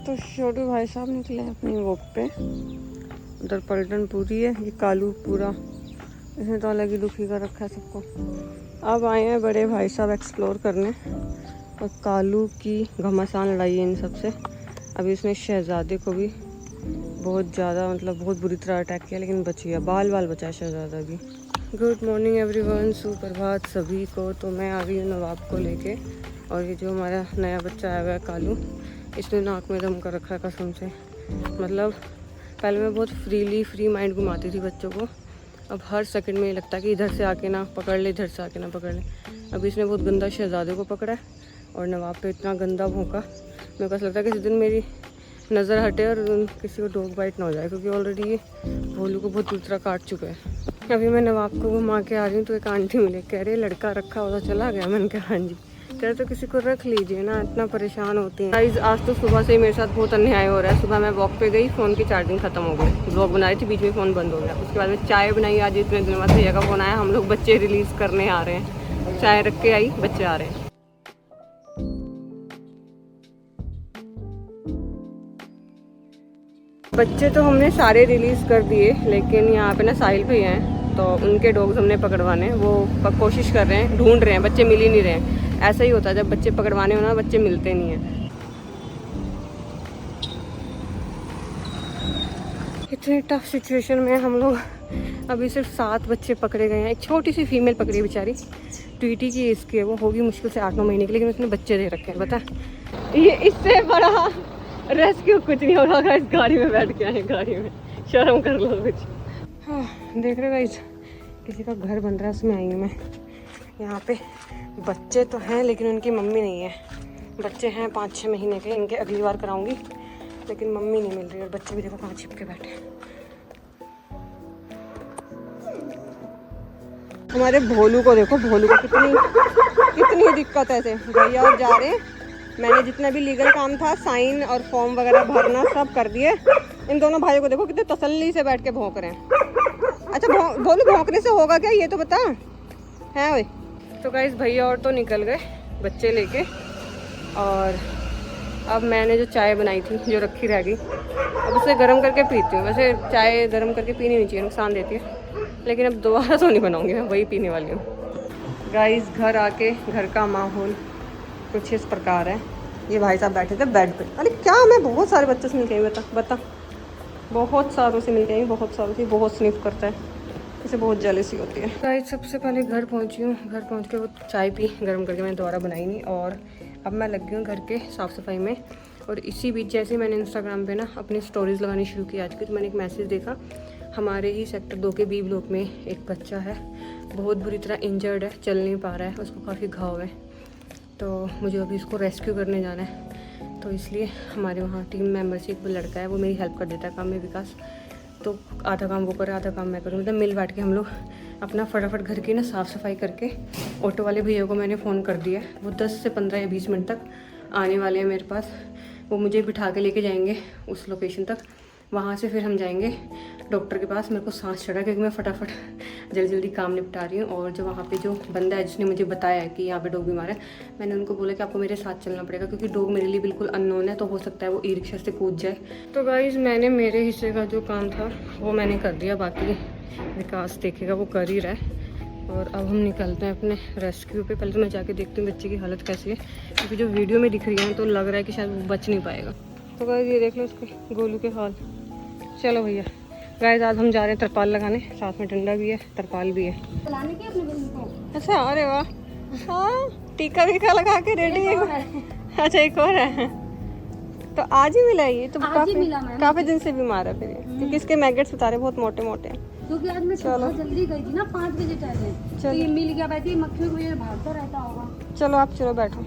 तो छोटू भाई साहब निकले हैं अपनी वॉक पे। उधर पलटन पूरी है, ये कालू पूरा, इसने तो अलग ही दुखी कर रखा है सबको। अब आए हैं बड़े भाई साहब एक्सप्लोर करने, और कालू की घमासान लड़ाई है इन सबसे। अभी इसने शहजादे को भी बहुत ज़्यादा मतलब बहुत बुरी तरह अटैक किया, लेकिन बच गया, बाल बाल बचा शहजादा भी। गुड मॉर्निंग एवरीवन, सुप्रभात सभी को। तो मैं आ गई हूँ नवाब को लेके, और ये जो हमारा नया बच्चा आया हुआ है कालू, इसने नाक में दम कर रखा है कसम से। मतलब पहले मैं बहुत फ्री माइंड घुमाती थी बच्चों को, अब हर सेकंड में ये लगता है कि इधर से आके ना पकड़ ले, इधर से आके ना पकड़ ले। अभी इसने बहुत गंदा शहजादे को पकड़ा है, और नवाब पे इतना गंदा भौंका, मेरे को ऐसा लगता है कि किसी दिन मेरी नज़र हटे और किसी को डॉग बाइट ना हो जाए, क्योंकि ऑलरेडी ये भोलू को बहुत बुरी तरह काट चुका है। अभी मैं नवाब को घुमा के आ रही हूँ तो एक आंटी मिले, कह रहे लड़का रखा हुआ चला गया। मैंने कहा हाँ जी। कह रहे तो किसी को रख लीजिए ना, इतना परेशान होती हैं। गाइस आज तो सुबह से ही मेरे साथ बहुत अन्याय हो रहा है। सुबह मैं वॉक पे गई, फ़ोन की चार्जिंग खत्म हो गई, ब्लॉग बना रही थी, बीच में फ़ोन बंद हो गया। उसके बाद में चाय बनाई, आज इतने दिन बाद भैया का फ़ोन आया, हम लोग बच्चे रिलीज़ करने आ रहे हैं। चाय रख के आई, बच्चे आ रहे हैं। बच्चे तो हमने सारे रिलीज़ कर दिए, लेकिन यहाँ पे ना साहिल भैया हैं, तो उनके डॉग्स हमने पकड़वाने, वो कोशिश कर रहे हैं, ढूंढ रहे हैं, बच्चे मिल ही नहीं रहे हैं। ऐसा ही होता है जब बच्चे पकड़वाने हो ना, बच्चे मिलते नहीं हैं। इतनी टफ सिचुएशन में हम लोग, अभी सिर्फ 7 बच्चे पकड़े गए हैं। एक छोटी सी फीमेल पकड़ी है बेचारी, ट्वीटी की इसकी है, वो होगी मुश्किल से 8-9 महीने की, लेकिन उसने बच्चे दे रखे हैं। बता, ये इससे बड़ा रेस्क्यू कुछ नहीं होगा। इस गाड़ी में बैठ के आए, गाड़ी में शर्म कर लो कुछ। हाँ देख रहे गाइस, किसी का घर बन रहा है, उसमें आई हूँ मैं। यहाँ पे बच्चे तो हैं लेकिन उनकी मम्मी नहीं है। बच्चे हैं 5-6 महीने के, इनके अगली बार कराऊंगी, लेकिन मम्मी नहीं मिल रही। और बच्चे भी देखो कहाँ छिप के बैठे हैं। हमारे भोलू को देखो, भोलू को कितनी दिक्कत है। ऐसे भैया और जा रहे हैं, मैंने जितना भी लीगल काम था, साइन और फॉर्म वगैरह भरना सब कर दिए। इन दोनों भाइयों को देखो कितने तसल्ली से बैठ के भौंक रहे हैं। अच्छा भोलू भौंकने से होगा क्या, ये तो बता है वही। तो गाइस भैया और तो निकल गए बच्चे लेके, और अब मैंने जो चाय बनाई थी जो रखी रह गई, अब उसे गर्म करके पीती हूँ। वैसे चाय गर्म करके पीनी नहीं चाहिए, नुकसान देती है, लेकिन अब दोबारा तो नहीं बनाऊँगी, मैं वही पीने वाली हूँ। गाइस घर आके घर का माहौल कुछ इस प्रकार है। ये भाई साहब बैठे थे बेड पे। अरे क्या, मैं बहुत सारे बच्चों से मिल गई, बता बहुत सारों से मिल गई, बहुत सारों से, बहुत स्निफ करता है, इसे बहुत जेलसी होती है। गाइस सबसे पहले घर पहुंची हूँ, घर पहुंच के वो चाय पी गर्म करके, मैंने दोबारा बनाई नहीं, और अब मैं लग गई हूँ घर के साफ़ सफाई में। और इसी बीच जैसे मैंने इंस्टाग्राम पे ना अपनी स्टोरीज़ लगानी शुरू की आज की, तो मैंने एक मैसेज देखा, हमारे ही सेक्टर 2 के बी ब्लॉक में एक बच्चा है, बहुत बुरी तरह इंजर्ड है, चल नहीं पा रहा है, उसको काफ़ी घाव है, तो मुझे अभी उसको रेस्क्यू करने जाना है। तो इसलिए हमारे वहाँ टीम मेंबर से एक लड़का है, वो मेरी हेल्प कर देता है काम में, विकास। तो आधा काम वो करे, आधा काम मैं करूँ, मतलब मिल बांट के हम लोग अपना फटाफट घर की ना साफ़ सफाई करके। ऑटो वाले भैया को मैंने फ़ोन कर दिया, वो 10 से 15 या 20 मिनट तक आने वाले हैं मेरे पास। वो मुझे बिठा के लेके जाएंगे उस लोकेशन तक, वहाँ से फिर हम जाएंगे डॉक्टर के पास। मेरे को सांस चढ़ा क्योंकि मैं फटाफट जल्दी काम निपटा रही हूँ। और जो वहाँ पे जो बंदा है जिसने मुझे बताया है कि यहाँ पे डॉग बीमार है, मैंने उनको बोला कि आपको मेरे साथ चलना पड़ेगा, क्योंकि डॉग मेरे लिए बिल्कुल अननोन है, तो हो सकता है वो ई रिक्शा से कूद जाए। तो गाइज़ मैंने मेरे हिस्से का जो काम था वो मैंने कर दिया, बाकी विकास देखेगा, वो कर ही रहा है। और अब हम निकलते हैं अपने रेस्क्यू पे। पहले तो मैं जाके देखती हूँ बच्चे की हालत कैसी है, क्योंकि जो वीडियो में दिख रही है तो लग रहा है कि शायद वो बच नहीं पाएगा। तो गाइस ये देख लो उसके गोलू के हाल। चलो भैया गाइस आज हम जा रहे हैं तरपाल लगाने, साथ में डंडा भी है, तरपाल भी है। अच्छा अरे वाह, हाँ टीका वीका लगा के रेडी है। अच्छा एक और है, तो आज ही मिला ये तो, काफी दिन से बीमार है फिर, क्योंकि इसके मैगेट्स बता रहे बहुत मोटे मोटे हैं। क्योंकि आज मैं सुबह जल्दी गई थी ना 5 बजे पहले, तो ये मिल गया। बैठी मक्खियों को भागता रहता होगा। चलो आप चलो बैठो।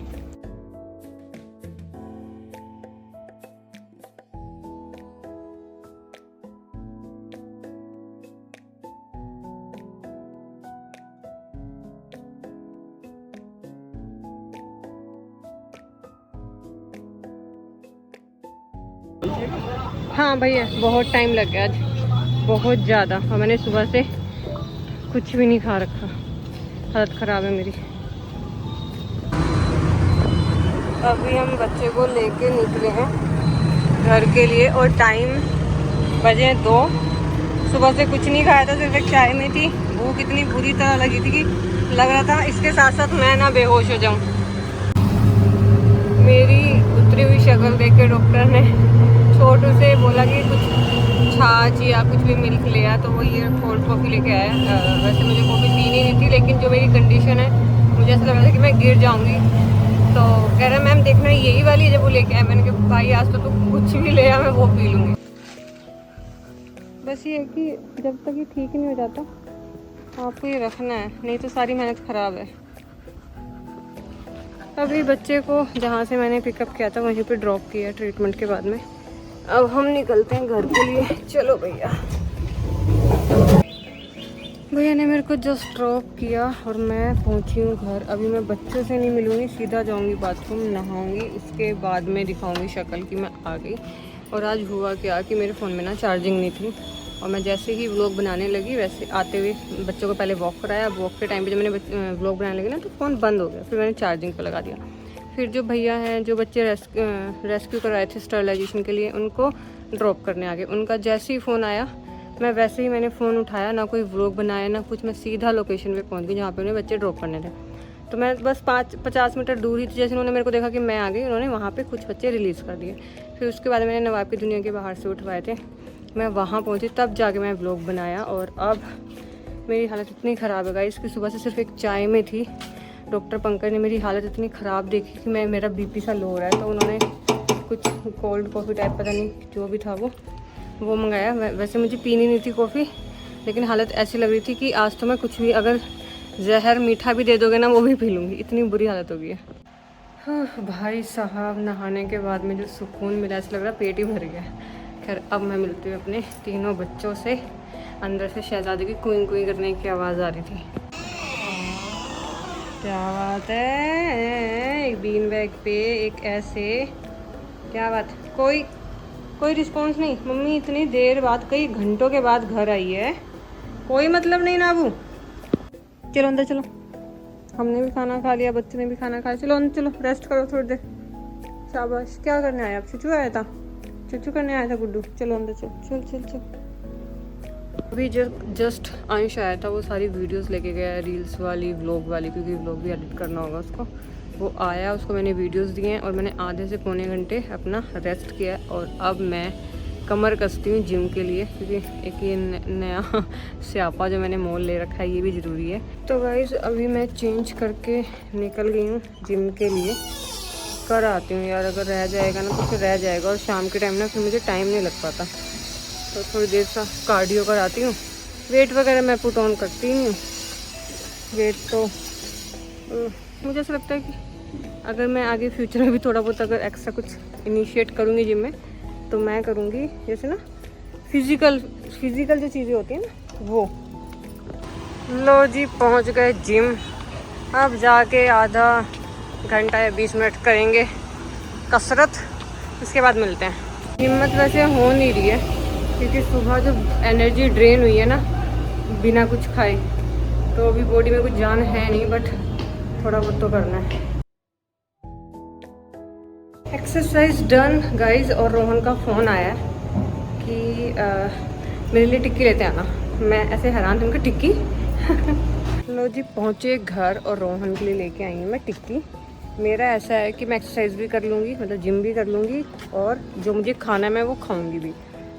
हाँ भैया बहुत टाइम लग गया आज, बहुत ज़्यादा, और मैंने सुबह से कुछ भी नहीं खा रखा, हालत ख़राब है मेरी। अभी हम बच्चे को लेके निकले हैं घर के लिए। और टाइम बजे 2। सुबह से कुछ नहीं खाया था, सिर्फ एक चाय में थी। भूख इतनी बुरी तरह लगी थी कि लग रहा था इसके साथ साथ मैं ना बेहोश हो जाऊं। मेरी उतरी हुई शक्ल देख के डॉक्टर ने छोटू से बोला कि कुछ छाछ या कुछ भी मिल्क ले आ, तो वो ये कोल्ड कॉफ़ी लेके आया। वैसे मुझे कॉफ़ी पीनी नहीं थी, लेकिन जो मेरी कंडीशन है मुझे ऐसा लग रहा था कि मैं गिर जाऊंगी। तो कह रहा मैम देखना यही वाली है जब वो लेके आया। मैंने कहा भाई आज तो तू कुछ भी ले आ, मैं वो पी लूँगी। बस ये है कि जब तक ये ठीक नहीं हो जाता आपको ये रखना है, नहीं तो सारी मेहनत ख़राब है। अभी बच्चे को जहाँ से मैंने पिकअप किया था वहीं पे ड्रॉप किया ट्रीटमेंट के बाद में। अब हम निकलते हैं घर के लिए। चलो भैया। भैया ने मेरे को जस्ट ड्रॉप किया और मैं पहुंची हूँ घर। अभी मैं बच्चों से नहीं मिलूँगी, सीधा जाऊँगी बाथरूम, नहाऊँगी, उसके बाद में दिखाऊँगी शक्ल कि मैं आ गई। और आज हुआ क्या कि मेरे फ़ोन में ना चार्जिंग नहीं थी, और मैं जैसे ही व्लॉग बनाने लगी वैसे आते हुए बच्चों को पहले वॉक कराया। वॉक के टाइम पे जब मैंने व्लॉग बनाने लगी ना तो फ़ोन बंद हो गया। फिर मैंने चार्जिंग पर लगा दिया। फिर जो भैया हैं जो बच्चे रेस्क्यू करवाए थे स्टरलाइजेशन के लिए, उनको ड्रॉप करने आ गए। उनका जैसे ही फ़ोन आया मैं वैसे ही मैंने फ़ोन उठाया, ना कोई व्लॉग बनाया ना कुछ। मैं सीधा लोकेशन पे पहुंच गई जहाँ पे उन्हें बच्चे ड्रॉप करने थे। तो मैं बस 50 मीटर दूर ही थी। जैसे उन्होंने मेरे को देखा कि मैं आ गई, उन्होंने वहाँ पे कुछ बच्चे रिलीज़ कर दिए। फिर उसके बाद मैंने नवाब की दुनिया के बाहर से उठवाए थे। मैं वहाँ पहुँची तब जाके मैं व्लॉग बनाया। और अब मेरी हालत इतनी ख़राब है गाइस कि सुबह से सिर्फ एक चाय में थी। डॉक्टर पंकज ने मेरी हालत इतनी ख़राब देखी कि मेरा बीपी सा लो हो रहा है, तो उन्होंने कुछ कोल्ड कॉफ़ी टाइप पता नहीं जो भी था वो मंगाया। वैसे मुझे पीनी नहीं थी कॉफ़ी, लेकिन हालत ऐसी लग रही थी कि आज तो मैं कुछ भी, अगर जहर मीठा भी दे दोगे ना वो भी पी लूँगी, इतनी बुरी हालत हो गई है। हाँ भाई साहब, नहाने के बाद में जो सुकून मिला, ऐसा लग रहा पेट ही भर गया। खैर अब मैं मिलती हूँ अपने तीनों बच्चों से। अंदर से शहजादी की कुई कुई करने की आवाज़ आ रही थी। क्या बात है, एक बीन बैग पे एक ऐसे, क्या बात। कोई रिस्पॉन्स नहीं। मम्मी इतनी देर बाद, कई घंटों के बाद घर आई है, कोई मतलब नहीं ना। अबू चलो अंदर चलो, हमने भी खाना खा लिया, बच्चे ने भी खाना खाया। चलो अंदर चलो, रेस्ट करो थोड़ी देर। शाबाश। क्या करने आया? चुचू आया था, चुचू करने आया था गुड्डू। चलो अंदर चल चल चल चल। अभी जस्ट अंश आया था, वो सारी वीडियोस लेके गया, रील्स वाली, व्लॉग वाली, क्योंकि व्लॉग भी एडिट करना होगा उसको। वो आया, उसको मैंने वीडियोस दिए हैं और मैंने आधे से पौने घंटे अपना रेस्ट किया। और अब मैं कमर कसती हूँ जिम के लिए, क्योंकि एक ये नया स्यापा जो मैंने मोल ले रखा है ये भी ज़रूरी है। तो गाइस अभी मैं चेंज करके निकल गई हूँ जिम के लिए। कर आती हूँ यार, अगर रह जाएगा ना तो फिर रह जाएगा। और शाम के टाइम ना फिर मुझे टाइम नहीं लग पाता, तो थोड़ी देर सा कार्डियो कराती हूँ। वेट वगैरह मैं पुट ऑन करती ही हूँ। वेट तो मुझे ऐसा लगता है कि अगर मैं आगे फ्यूचर में भी थोड़ा बहुत अगर एक्स्ट्रा कुछ इनिशिएट करूँगी जिम में, तो मैं करूँगी जैसे ना फिज़िकल जो चीज़ें होती हैं ना वो। लो जी पहुँच गए जिम। अब जाके आधा घंटा या 20 मिनट करेंगे कसरत, उसके बाद मिलते हैं। हिम्मत वैसे हो नहीं रही है, क्योंकि सुबह जो एनर्जी ड्रेन हुई है ना बिना कुछ खाए, तो अभी बॉडी में कुछ जान है नहीं, बट थोड़ा बहुत तो करना है। Exercise done guys. और रोहन का फ़ोन आया कि मेरे लिए टिक्की लेते आना। मैं ऐसे हैरान थी, उनका टिक्की लो जी पहुँचे घर और रोहन के लिए लेके आई हूँ मैं टिक्की। मेरा ऐसा है कि मैं एक्सरसाइज भी कर लूँगी, मतलब जिम भी कर लूँगी, और जो मुझे खाना है मैं वो खाऊँगी भी।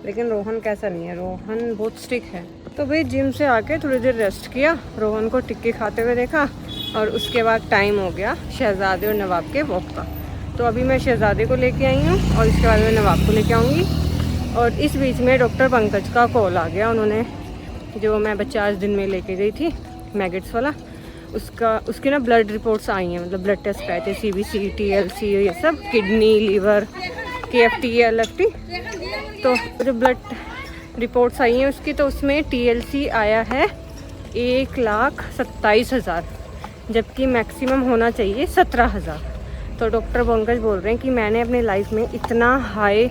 लेकिन रोहन कैसा नहीं है, रोहन बहुत स्ट्रिक्ट है। तो भाई जिम से आके थोड़ी देर रेस्ट किया, रोहन को टिक्की खाते हुए देखा, और उसके बाद टाइम हो गया शहज़ादे और नवाब के वॉक का। तो अभी मैं शहज़ादे को लेके आई हूँ और इसके बाद मैं नवाब को लेके आऊँगी। और इस बीच में डॉक्टर पंकज का कॉल आ गया। उन्होंने जो मैं बच्चा आज दिन में लेके गई थी मैगेट्स वाला, उसकी ना ब्लड रिपोर्ट्स आई हैं, मतलब ब्लड टेस्ट आए थे, CBC, TLC, ये सब, किडनी, लीवर, KFT, LFT। तो जो ब्लड रिपोर्ट्स आई हैं उसकी, तो उसमें TLC आया है 1,27,000, जबकि मैक्सिमम होना चाहिए 17,000। तो डॉक्टर पंकज बोल रहे हैं कि मैंने अपने लाइफ में इतना हाई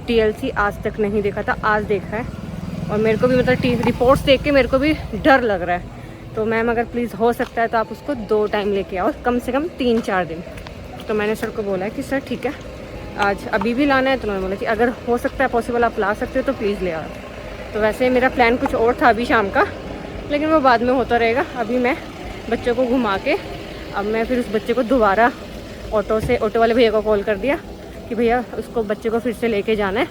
TLC आज तक नहीं देखा था, आज देखा है। और मेरे को भी मतलब रिपोर्ट्स देख के मेरे को भी डर लग रहा है। तो मैम अगर प्लीज़ हो सकता है तो आप उसको 2 टाइम लेके आओ, कम से कम 3-4 दिन। तो मैंने सर को बोला है कि सर ठीक है, आज अभी भी लाना है, तो उन्होंने बोला कि अगर हो सकता है पॉसिबल आप ला सकते हो तो प्लीज़ ले आओ। तो वैसे मेरा प्लान कुछ और था अभी शाम का, लेकिन वो बाद में होता रहेगा। अभी मैं बच्चों को घुमा के अब मैं फिर उस बच्चे को दोबारा ऑटो वाले भैया को कॉल कर दिया कि भैया उसको बच्चे को फिर से लेके जाना है,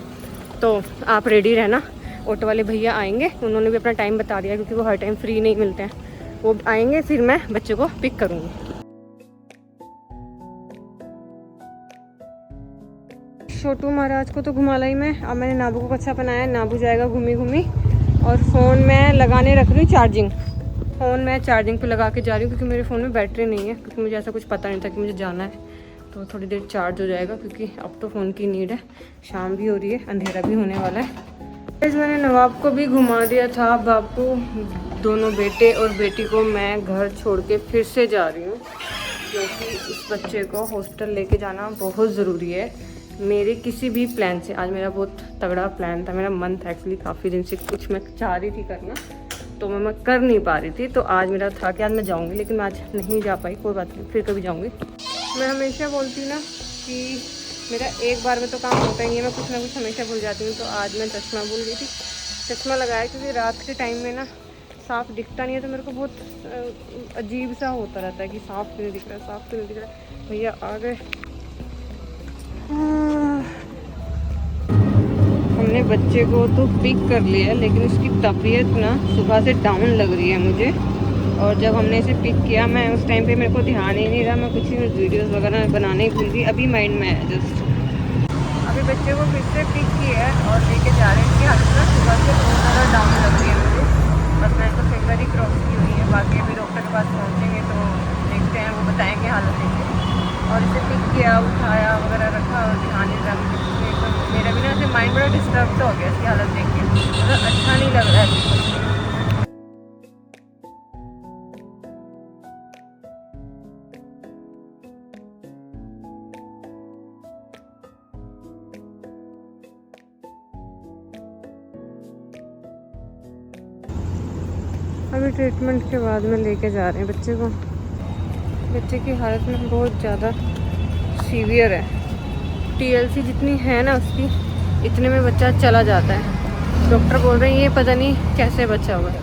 तो आप रेडी रहना। ऑटो वाले भैया आएंगे, उन्होंने भी अपना टाइम बता दिया क्योंकि वो हर टाइम फ्री नहीं मिलते हैं। वो आएंगे फिर मैं बच्चे को पिक करूँगी। छोटू महाराज को तो घुमा लाई मैं। अब मैंने नाबू को कच्चा बनाया, नाबू जाएगा घूमी घूमी। और फ़ोन मैं लगाने रख रही हूँ चार्जिंग। फ़ोन मैं चार्जिंग पे लगा के जा रही हूँ क्योंकि मेरे फ़ोन में बैटरी नहीं है, क्योंकि मुझे ऐसा कुछ पता नहीं था कि मुझे जाना है। तो थोड़ी देर चार्ज हो जाएगा क्योंकि अब तो फ़ोन की नीड है। शाम भी हो रही है, अंधेरा भी होने वाला है। मैंने नवाब को भी घुमा दिया था। बापू, दोनों बेटे और बेटी को मैं घर छोड़ के फिर से जा रही हूँ क्योंकि इस बच्चे को हॉस्पिटल लेके जाना बहुत ज़रूरी है। मेरे किसी भी प्लान से, आज मेरा बहुत तगड़ा प्लान था, मेरा मन था एक्चुअली काफ़ी दिन से कुछ मैं चाह रही थी करना, तो मैं कर नहीं पा रही थी। तो आज मेरा था कि आज मैं जाऊँगी, लेकिन मैं आज नहीं जा पाई। कोई बात नहीं, फिर कभी जाऊँगी। मैं हमेशा बोलती हूँ ना कि मेरा एक बार में तो काम होता ही नहीं है, मैं कुछ ना कुछ हमेशा भूल जाती हूँ। तो आज मैं चश्मा भूल गई थी, चश्मा लगाया क्योंकि रात के टाइम में ना साफ दिखता नहीं है, तो मेरे को बहुत अजीब सा होता रहता है कि साफ क्यों नहीं दिख रहा, साफ क्यों नहीं दिख रहा। भैया आ गए। हमने बच्चे को तो पिक कर लिया, लेकिन उसकी तबीयत ना सुबह से डाउन लग रही है मुझे। और जब हमने इसे पिक किया, मैं उस टाइम पे मेरे को ध्यान ही नहीं रहा, मैं कुछ ही वीडियोस वगैरह बनाने ही भूल गई। अभी माइंड में है जस्ट। अभी बच्चे को फिर से पिक किया है और लेके जा रहे हैं। इसकी हालत ना सुबह से बहुत ज़्यादा डाउन लग रही है मुझे। बस मैंने तो फिंगर ही क्रॉस की हुई है, बाकी अभी डॉक्टर के पास पहुँचेंगे तो देखते हैं, वो बताएँगे हालत देखें। और इसे पिक किया, उठाया वगैरह रखा और ध्यान नहीं रहा। मेरा भी ना ऐसे माइंड बड़ा डिस्टर्ब तो हो गया इसकी हालत देख के, मतलब अच्छा नहीं लग रहा है। अभी ट्रीटमेंट के बाद में लेके जा रहे हैं बच्चे को। बच्चे की हालत में बहुत ज़्यादा सीवियर है। TLC जितनी है ना उसकी, इतने में बच्चा चला जाता है। डॉक्टर बोल रहे हैं ये पता नहीं कैसे बच्चा हुआ है।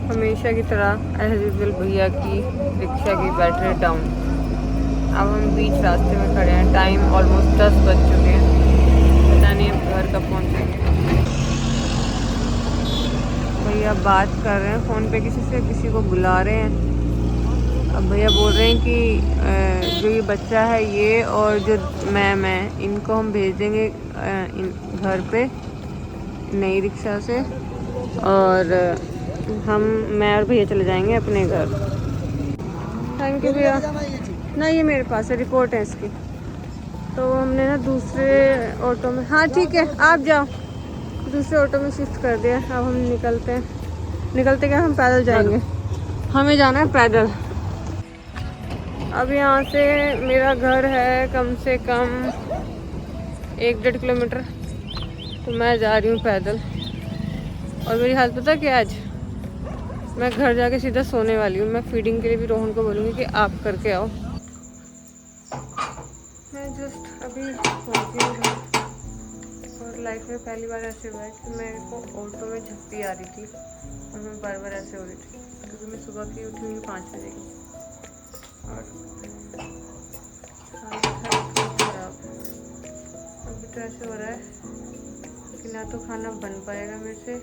हमेशा की तरह एज यूजुअल भैया की रिक्शा की बैटरी डाउन। अब हम बीच रास्ते में खड़े हैं, टाइम ऑलमोस्ट 10 बज चुके हैं, पता नहीं हम घर कब पहुँचेंगे। भैया बात कर रहे हैं फ़ोन पे किसी से, किसी को बुला रहे हैं। अब भैया बोल रहे हैं कि जो ये बच्चा है ये और जो मैं इनको हम भेज देंगे घर पे नई रिक्शा से, और मैं और भैया चले जाएंगे अपने घर। थैंक यू भैया। ना ये मेरे पास है, रिपोर्ट है इसकी। तो हमने ना दूसरे ऑटो में, हाँ ठीक है आप जाओ, दूसरे ऑटो में शिफ्ट कर दिया। अब हम निकलते क्या, हम पैदल जाएंगे, हमें जाना है पैदल। अब यहाँ से मेरा घर है कम से कम 1-1.5 किलोमीटर, तो मैं जा रही हूँ पैदल। और मेरी हालत पता क्या, आज मैं घर जाके सीधा सोने वाली हूँ। मैं फीडिंग के लिए भी रोहन को बोलूँगी कि आप करके आओ। मैं जस्ट अभी पहुँची हूँ घर, और लाइफ में पहली बार ऐसे हुआ है कि मेरे को ऑटो में झपकी आ रही थी और मैं बार बार ऐसे हो रही थी, क्योंकि मैं सुबह की उठी हुई 5 बजे की। और खराब अभी तो ऐसे हो रहा है कि ना तो खाना बन पाएगा मेरे से,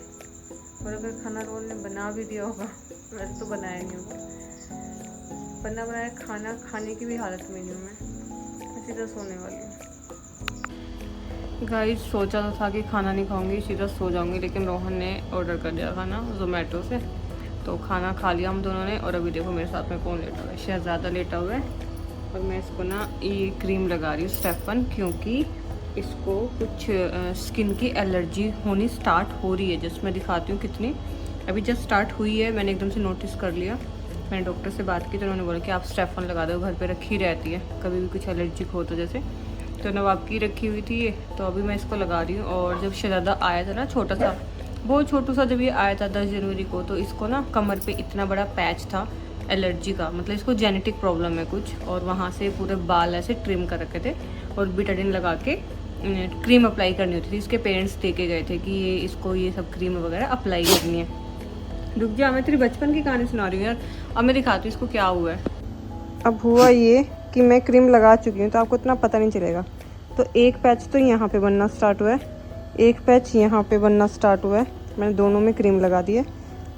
और अगर खाना रोहन ने बना भी दिया होगा, वैसे तो बनाया नहीं होगा, बना बनाया खाना खाने की भी हालत में नहीं हूँ मैं सीधा सोने वाली हूँ। गाइस सोचा तो था कि खाना नहीं खाऊंगी, सीधा सो जाऊंगी, लेकिन रोहन ने ऑर्डर कर दिया खाना ज़ोमैटो से, तो खाना खा लिया हम दोनों ने। और अभी देखो मेरे साथ में कौन लेटा हुआ है, शहज़ादा लेटा हुआ है। और मैं इसको ना ये क्रीम लगा रही हूँ स्टेफन, क्योंकि इसको कुछ स्किन की एलर्जी होनी स्टार्ट हो रही है। जस्ट मैं दिखाती हूँ कितनी, अभी जस्ट स्टार्ट हुई है, मैंने एकदम से नोटिस कर लिया। मैंने डॉक्टर से बात की तो उन्होंने बोला कि आप स्टेफन लगा दो, घर पे रखी रहती है, कभी भी कुछ एलर्जिक हो तो जैसे। तो नवाब की रखी हुई थी ये, तो अभी मैं इसको लगा रही हूँ। और जब शहज़ादा आया था ना छोटा सा, बहुत छोटू सा जब ये आया था 10 जनवरी को, तो इसको ना कमर पे इतना बड़ा पैच था एलर्जी का, मतलब इसको जेनेटिक प्रॉब्लम है कुछ, और वहाँ से पूरे बाल ऐसे ट्रिम कर रखे थे। और बीटाडिन लगा के क्रीम अप्लाई करनी होती थी। इसके पेरेंट्स दे के गए थे कि ये इसको ये सब क्रीम वगैरह अप्लाई करनी है। रुक जा, मैं तेरी बचपन की कहानी सुना रही हूँ यार। अब मैं दिखाती हूँ इसको क्या हुआ है। अब हुआ ये कि मैं क्रीम लगा चुकी हूँ तो आपको इतना पता नहीं चलेगा। तो एक पैच तो यहाँ पे बनना स्टार्ट हुआ है, एक पैच यहाँ पे बनना स्टार्ट हुआ है। मैंने दोनों में क्रीम लगा दी है।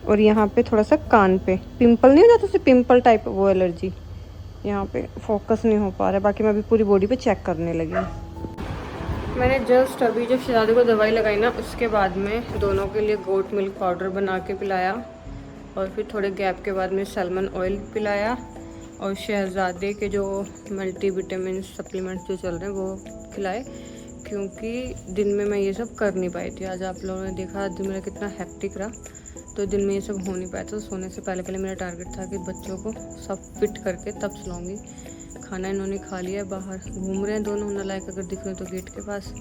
और यहाँ पे थोड़ा सा कान पे पिंपल नहीं हो जाता उसे पिंपल टाइप, वो एलर्जी यहाँ पे फोकस नहीं हो पा रहा है। बाकी मैं अभी पूरी बॉडी पे चेक करने लगी हूँ। मैंने जस्ट अभी जब शहजादे को दवाई लगाई ना, उसके बाद में दोनों के लिए गोट मिल्क पाउडर बना के पिलाया और फिर थोड़े गैप के बाद में सैल्मन ऑयल पिलाया और शहजादे के जो मल्टीविटामिन सप्लीमेंट्स जो चल रहे हैं वो खिलाए, क्योंकि दिन में मैं ये सब कर नहीं पाई थी। आज आप लोगों ने देखा दिन मेरा कितना हेक्टिक रहा, तो दिन में ये सब हो नहीं पाया था। तो सोने से पहले मेरा टारगेट था कि बच्चों को सब फिट करके तब सुलाऊंगी। खाना इन्होंने खा लिया, बाहर घूम रहे हैं दोनों नालायक, अगर दिख रहे हैं तो गेट के पास।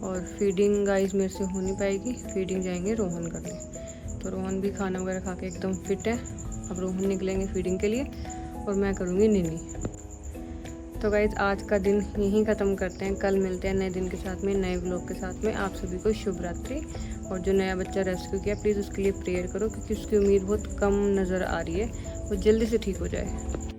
और फीडिंग गाइस मेरे से हो नहीं पाएगी, फीडिंग जाएंगे रोहन करने। तो रोहन भी खाना वगैरह खा के एकदम फिट है। अब रोहन निकलेंगे फीडिंग के लिए और मैं करूँगी नीनी। तो गाइस आज का दिन यहीं ख़त्म करते हैं। कल मिलते हैं नए दिन के साथ में, नए व्लॉग के साथ में। आप सभी को शुभ रात्रि। और जो नया बच्चा रेस्क्यू किया प्लीज़ उसके लिए प्रेयर करो, क्योंकि उसकी उम्मीद बहुत कम नज़र आ रही है, वो जल्दी से ठीक हो जाए।